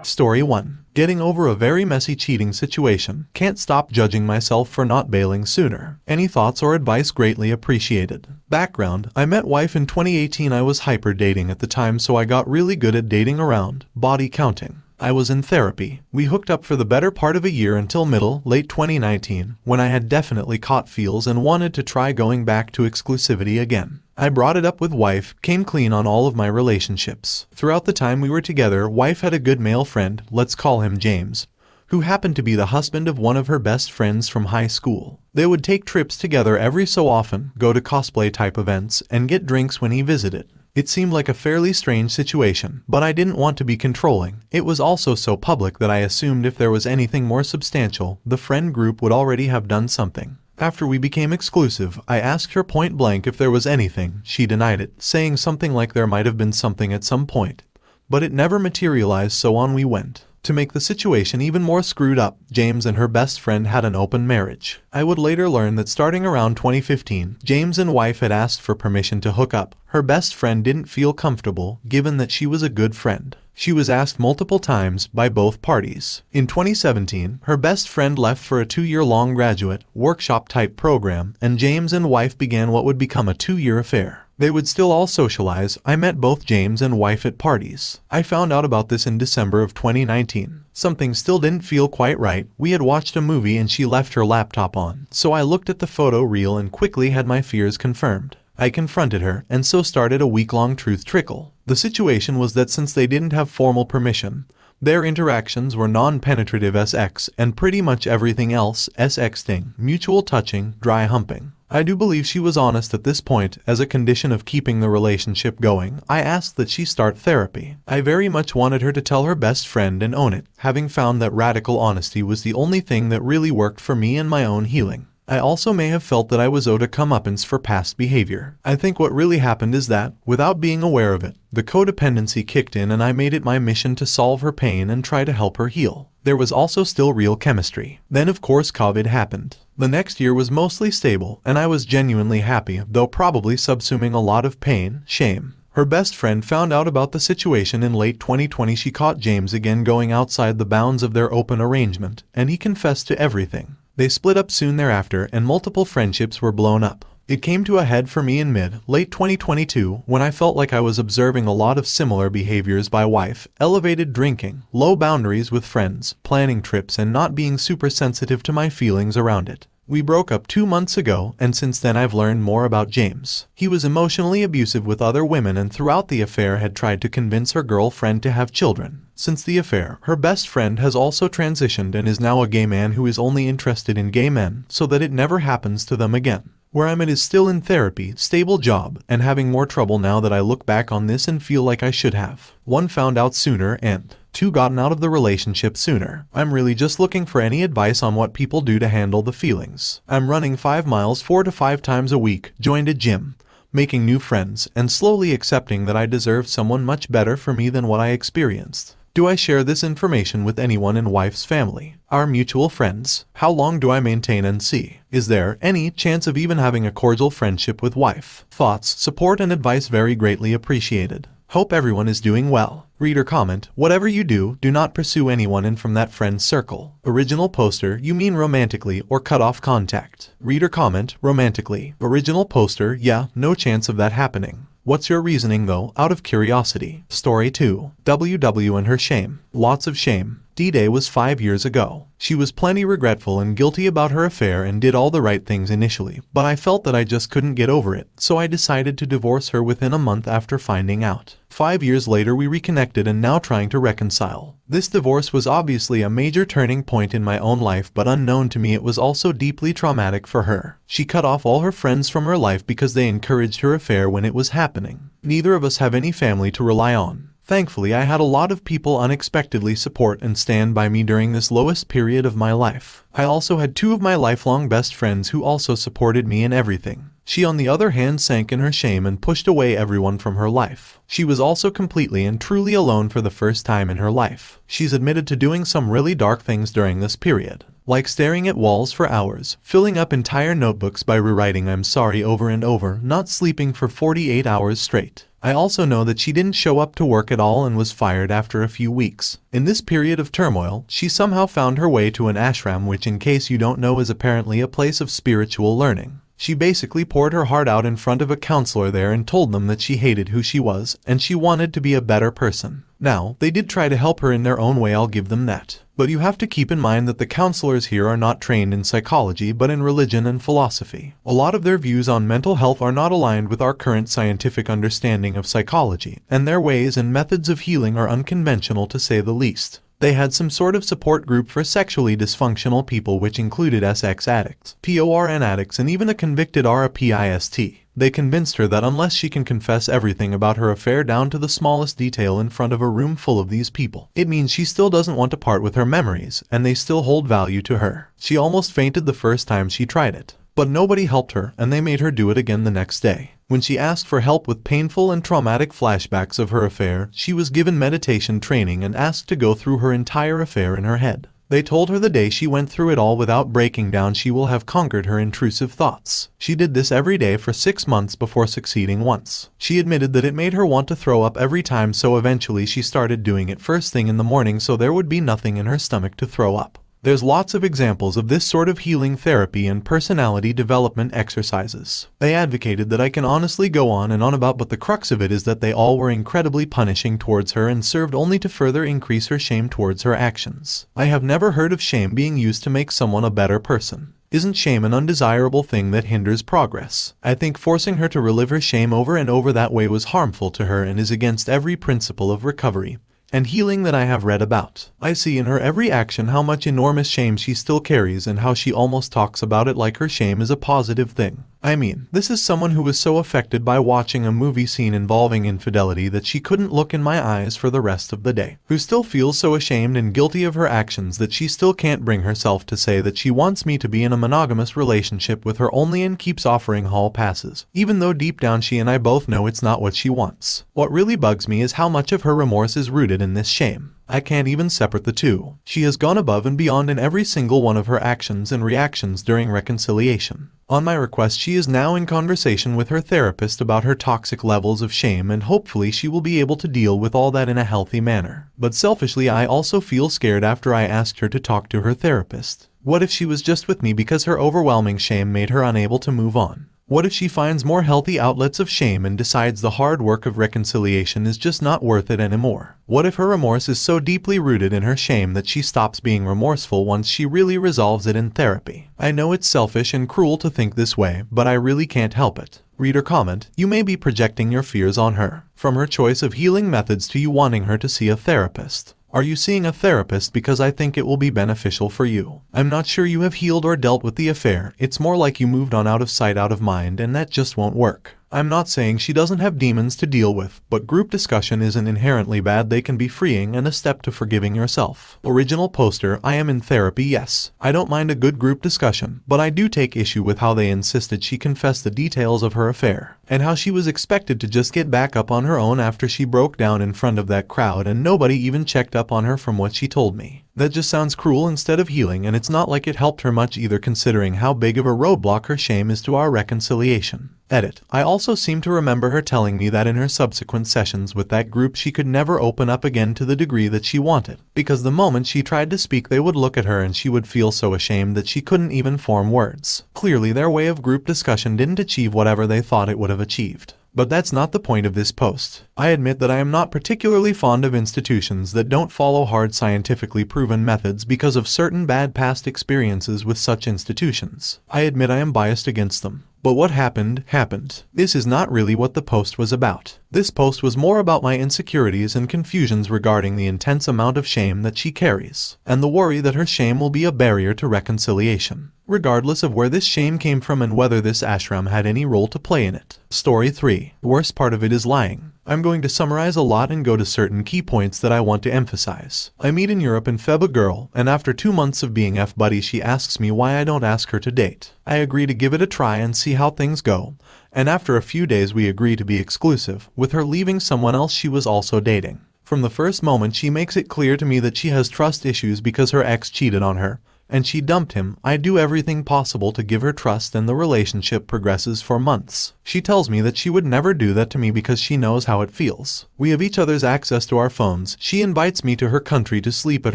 Story 1. Getting over a very messy cheating situation. Can't stop judging myself for not bailing sooner. Any thoughts or advice greatly appreciated. Background: I met wife in 2018. I was hyper dating at the time, so I got really good at dating around. Body counting. I was in therapy. We hooked up for the better part of a year until late 2019, when I had definitely caught feels and wanted to try going back to exclusivity again. I brought it up with wife, came clean on all of my relationships. Throughout the time we were together, wife had a good male friend, let's call him James, who happened to be the husband of one of her best friends from high school. They would take trips together every so often, go to cosplay type events, and get drinks when he visited. It seemed like a fairly strange situation, but I didn't want to be controlling. It was also so public that I assumed if there was anything more substantial, the friend group would already have done something. After we became exclusive, I asked her point blank if there was anything. She denied it, saying something like there might have been something at some point. But it never materialized, so on we went. To make the situation even more screwed up, James and her best friend had an open marriage. I would later learn that starting around 2015, James and wife had asked for permission to hook up. Her best friend didn't feel comfortable, given that she was a good friend. She was asked multiple times by both parties. In 2017, her best friend left for a 2-year-long graduate, workshop-type program, and James and wife began what would become a 2-year affair. They would still all socialize. I met both James and wife at parties. I found out about this in December of 2019. Something still didn't feel quite right. We had watched a movie and she left her laptop on. So I looked at the photo reel and quickly had my fears confirmed. I confronted her, and so started a week-long truth trickle. The situation was that since they didn't have formal permission, their interactions were non-penetrative sex, and pretty much everything else sexting, mutual touching, dry humping. I do believe she was honest at this point. As a condition of keeping the relationship going, I asked that she start therapy. I very much wanted her to tell her best friend and own it, having found that radical honesty was the only thing that really worked for me and my own healing. I also may have felt that I was owed a comeuppance for past behavior. I think what really happened is that, without being aware of it, the codependency kicked in and I made it my mission to solve her pain and try to help her heal. There was also still real chemistry. Then of course COVID happened. The next year was mostly stable, and I was genuinely happy, though probably subsuming a lot of pain, shame. Her best friend found out about the situation in late 2020. She caught James again going outside the bounds of their open arrangement, and he confessed to everything. They split up soon thereafter, and multiple friendships were blown up. It came to a head for me in late 2022, when I felt like I was observing a lot of similar behaviors by wife: elevated drinking, low boundaries with friends, planning trips, and not being super sensitive to my feelings around it. We broke up 2 months ago, and since then I've learned more about James. He was emotionally abusive with other women and throughout the affair had tried to convince her girlfriend to have children. Since the affair, her best friend has also transitioned and is now a gay man who is only interested in gay men, so that it never happens to them again. Where I'm at is still in therapy, stable job, and having more trouble now that I look back on this and feel like I should have. 1. Found out sooner, and 2. Gotten out of the relationship sooner. I'm really just looking for any advice on what people do to handle the feelings. I'm running 5 miles 4 to 5 times a week, joined a gym, making new friends, and slowly accepting that I deserve someone much better for me than what I experienced. Do I share this information with anyone in wife's family? Our mutual friends? How long do I maintain NC? Is there any chance of even having a cordial friendship with wife? Thoughts, support, and advice very greatly appreciated. Hope everyone is doing well. Reader comment: whatever you do, do not pursue anyone in from that friend's circle. Original poster: you mean romantically or cut off contact? Reader comment: romantically. Original poster: yeah, no chance of that happening. What's your reasoning though, out of curiosity? Story 2. WW and her shame. Lots of shame. D-Day was 5 years ago. She was plenty regretful and guilty about her affair and did all the right things initially, but I felt that I just couldn't get over it, so I decided to divorce her within a month after finding out. 5 years later we reconnected and now trying to reconcile. This divorce was obviously a major turning point in my own life, but unknown to me it was also deeply traumatic for her. She cut off all her friends from her life because they encouraged her affair when it was happening. Neither of us have any family to rely on. Thankfully, I had a lot of people unexpectedly support and stand by me during this lowest period of my life. I also had 2 of my lifelong best friends who also supported me in everything. She on the other hand sank in her shame and pushed away everyone from her life. She was also completely and truly alone for the first time in her life. She's admitted to doing some really dark things during this period. like staring at walls for hours, filling up entire notebooks by rewriting "I'm sorry" over and over, not sleeping for 48 hours straight. I also know that she didn't show up to work at all and was fired after a few weeks. In this period of turmoil, she somehow found her way to an ashram, which, in case you don't know, is apparently a place of spiritual learning. She basically poured her heart out in front of a counselor there and told them that she hated who she was and she wanted to be a better person. Now, they did try to help her in their own way, I'll give them that. But you have to keep in mind that the counselors here are not trained in psychology but in religion and philosophy. A lot of their views on mental health are not aligned with our current scientific understanding of psychology, and their ways and methods of healing are unconventional to say the least. They had some sort of support group for sexually dysfunctional people, which included sex addicts, PORN addicts, and even a convicted rapist. They convinced her that unless she can confess everything about her affair down to the smallest detail in front of a room full of these people, it means she still doesn't want to part with her memories, and they still hold value to her. She almost fainted the first time she tried it. But nobody helped her, and they made her do it again the next day. When she asked for help with painful and traumatic flashbacks of her affair, she was given meditation training and asked to go through her entire affair in her head. They told her the day she went through it all without breaking down, she will have conquered her intrusive thoughts. She did this every day for 6 months before succeeding once. She admitted that it made her want to throw up every time, so eventually she started doing it first thing in the morning so there would be nothing in her stomach to throw up. There's lots of examples of this sort of healing therapy and personality development exercises. They advocated that I can honestly go on and on about, but the crux of it is that they all were incredibly punishing towards her and served only to further increase her shame towards her actions. I have never heard of shame being used to make someone a better person. Isn't shame an undesirable thing that hinders progress? I think forcing her to relive her shame over and over that way was harmful to her and is against every principle of recovery and healing that I have read about. I see in her every action how much enormous shame she still carries and how she almost talks about it like her shame is a positive thing. I mean, this is someone who was so affected by watching a movie scene involving infidelity that she couldn't look in my eyes for the rest of the day, who still feels so ashamed and guilty of her actions that she still can't bring herself to say that she wants me to be in a monogamous relationship with her only, and keeps offering hall passes, even though deep down she and I both know it's not what she wants. What really bugs me is how much of her remorse is rooted in this shame. I can't even separate the two. She has gone above and beyond in every single one of her actions and reactions during reconciliation. On my request, she is now in conversation with her therapist about her toxic levels of shame, and hopefully she will be able to deal with all that in a healthy manner. But selfishly, I also feel scared after I asked her to talk to her therapist. What if she was just with me because her overwhelming shame made her unable to move on? What if she finds more healthy outlets of shame and decides the hard work of reconciliation is just not worth it anymore? What if her remorse is so deeply rooted in her shame that she stops being remorseful once she really resolves it in therapy? I know it's selfish and cruel to think this way, but I really can't help it. Reader comment: you may be projecting your fears on her. From her choice of healing methods to you wanting her to see a therapist. Are you seeing a therapist because I think it will be beneficial for you? I'm not sure you have healed or dealt with the affair. It's more like you moved on out of sight, out of mind, and that just won't work. I'm not saying she doesn't have demons to deal with, but group discussion isn't inherently bad. They can be freeing and a step to forgiving yourself. Original poster: I am in therapy, yes. I don't mind a good group discussion, but I do take issue with how they insisted she confess the details of her affair, and how she was expected to just get back up on her own after she broke down in front of that crowd and nobody even checked up on her from what she told me. That just sounds cruel instead of healing, and it's not like it helped her much either, considering how big of a roadblock her shame is to our reconciliation. Edit: I also seem to remember her telling me that in her subsequent sessions with that group she could never open up again to the degree that she wanted, because the moment she tried to speak they would look at her and she would feel so ashamed that she couldn't even form words. Clearly their way of group discussion didn't achieve whatever they thought it would have achieved. But that's not the point of this post. I admit that I am not particularly fond of institutions that don't follow hard scientifically proven methods because of certain bad past experiences with such institutions. I admit I am biased against them. But what happened, happened. This is not really what the post was about. This post was more about my insecurities and confusions regarding the intense amount of shame that she carries, and the worry that her shame will be a barrier to reconciliation, regardless of where this shame came from and whether this ashram had any role to play in it. Story 3. The worst part of it is lying. I'm going to summarize a lot and go to certain key points that I want to emphasize. I meet in Europe in Feb a girl, and after 2 months of being F-buddy she asks me why I don't ask her to date. I agree to give it a try and see how things go, and after a few days we agree to be exclusive, with her leaving someone else she was also dating. From the first moment she makes it clear to me that she has trust issues because her ex cheated on her, and she dumped him. I do everything possible to give her trust and the relationship progresses for months. She tells me that she would never do that to me because she knows how it feels. We have each other's access to our phones. She invites me to her country to sleep at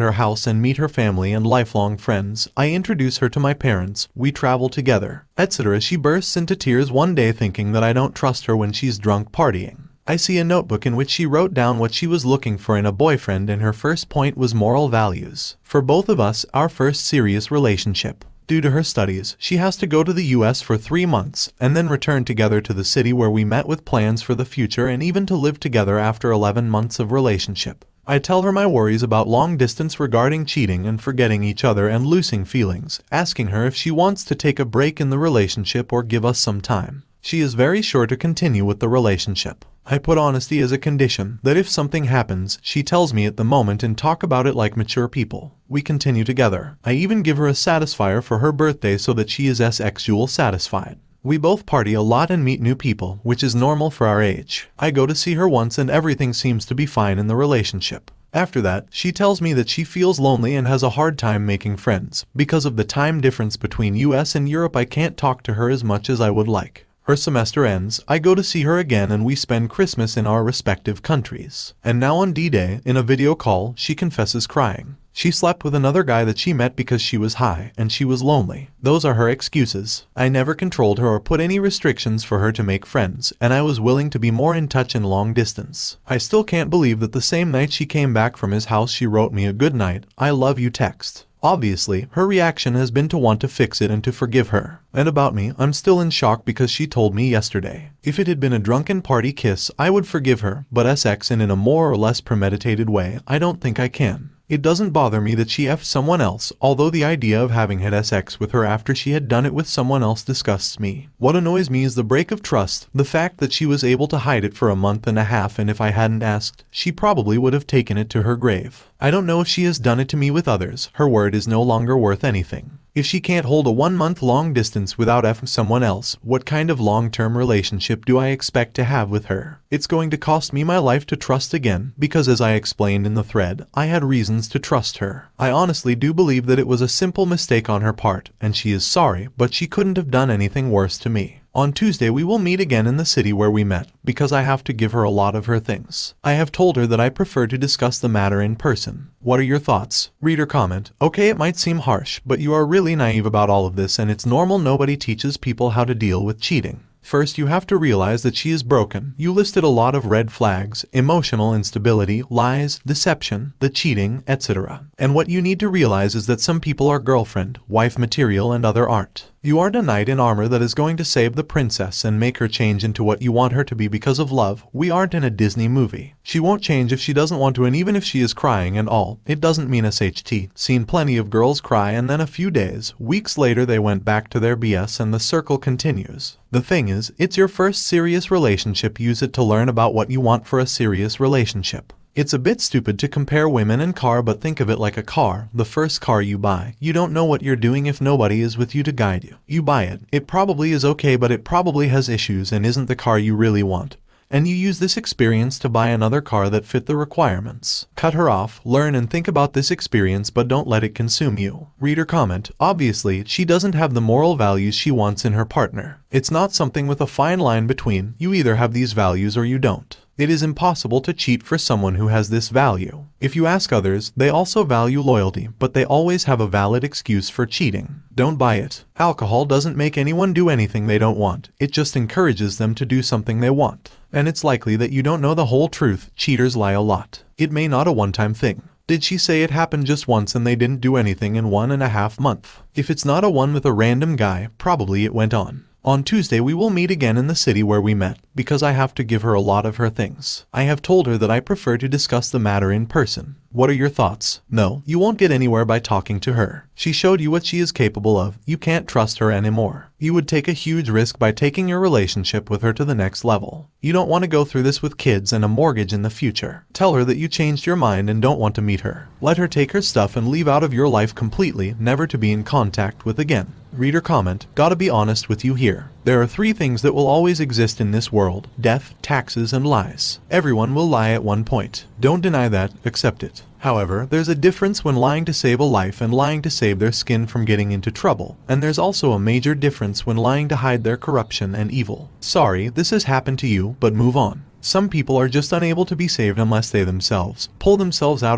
her house and meet her family and lifelong friends. I introduce her to my parents. We travel together, etc. She bursts into tears one day thinking that I don't trust her when she's drunk partying. I see a notebook in which she wrote down what she was looking for in a boyfriend, and her first point was moral values. For both of us, our first serious relationship. Due to her studies, she has to go to the US for 3 months, and then return together to the city where we met with plans for the future and even to live together after 11 months of relationship. I tell her my worries about long distance regarding cheating and forgetting each other and losing feelings, asking her if she wants to take a break in the relationship or give us some time. She is very sure to continue with the relationship. I put honesty as a condition, that if something happens, she tells me at the moment and talk about it like mature people. We continue together. I even give her a satisfier for her birthday so that she is sexual satisfied. We both party a lot and meet new people, which is normal for our age. I go to see her once and everything seems to be fine in the relationship. After that, she tells me that she feels lonely and has a hard time making friends. Because of the time difference between US and Europe, I can't talk to her as much as I would like. Her semester ends, I go to see her again and we spend Christmas in our respective countries. And now on D-Day, in a video call, she confesses crying. She slept with another guy that she met because she was high and she was lonely. Those are her excuses. I never controlled her or put any restrictions for her to make friends, and I was willing to be more in touch in long distance. I still can't believe that the same night she came back from his house she wrote me a good night, I love you text. Obviously, her reaction has been to want to fix it and to forgive her. And about me, I'm still in shock because she told me yesterday. If it had been a drunken party kiss, I would forgive her, but sex and in a more or less premeditated way, I don't think I can. It doesn't bother me that she effed someone else, although the idea of having had sex with her after she had done it with someone else disgusts me. What annoys me is the break of trust, the fact that she was able to hide it for a month and a half, and if I hadn't asked, she probably would have taken it to her grave. I don't know if she has done it to me with others. Her word is no longer worth anything. If she can't hold a 1 month long distance without effing someone else, what kind of long-term relationship do I expect to have with her? It's going to cost me my life to trust again, because as I explained in the thread, I had reasons to trust her. I honestly do believe that it was a simple mistake on her part, and she is sorry, but she couldn't have done anything worse to me. On Tuesday we will meet again in the city where we met, because I have to give her a lot of her things. I have told her that I prefer to discuss the matter in person. What are your thoughts? Reader comment: okay, it might seem harsh, but you are really naive about all of this and it's normal. Nobody teaches people how to deal with cheating. First, you have to realize that she is broken. You listed a lot of red flags: emotional instability, lies, deception, the cheating, etc. And what you need to realize is that some people are girlfriend, wife material and other aren't. You aren't a knight in armor that is going to save the princess and make her change into what you want her to be because of love. We aren't in a Disney movie. She won't change if she doesn't want to, and even if she is crying and all, it doesn't mean SHT. Seen plenty of girls cry and then a few days, weeks later they went back to their BS and the circle continues. The thing is, it's your first serious relationship. Use it to learn about what you want for a serious relationship. It's a bit stupid to compare women and car, but think of it like a car. The first car you buy, you don't know what you're doing if nobody is with you to guide you. You buy it. It probably is okay, but it probably has issues and isn't the car you really want. And you use this experience to buy another car that fit the requirements. Cut her off, learn and think about this experience, but don't let it consume you. Reader comment: obviously, she doesn't have the moral values she wants in her partner. It's not something with a fine line between. You either have these values or you don't. It is impossible to cheat for someone who has this value. If you ask others, they also value loyalty, but they always have a valid excuse for cheating. Don't buy it. Alcohol doesn't make anyone do anything they don't want. It just encourages them to do something they want. And it's likely that you don't know the whole truth. Cheaters lie a lot. It may not a one-time thing. Did she say it happened just once and they didn't do anything in 1.5 months? If it's not a one with a random guy, probably it went on. On Tuesday we will meet again in the city where we met, because I have to give her a lot of her things. I have told her that I prefer to discuss the matter in person. What are your thoughts? No, you won't get anywhere by talking to her. She showed you what she is capable of. You can't trust her anymore. You would take a huge risk by taking your relationship with her to the next level. You don't want to go through this with kids and a mortgage in the future. Tell her that you changed your mind and don't want to meet her. Let her take her stuff and leave out of your life completely, never to be in contact with again. Reader comment: gotta be honest with you here. There are 3 things that will always exist in this world: death, taxes, and lies. Everyone will lie at one point. Don't deny that, accept it. However, there's a difference when lying to save a life and lying to save their skin from getting into trouble, and there's also a major difference when lying to hide their corruption and evil. Sorry, this has happened to you, but move on. Some people are just unable to be saved unless they themselves pull themselves out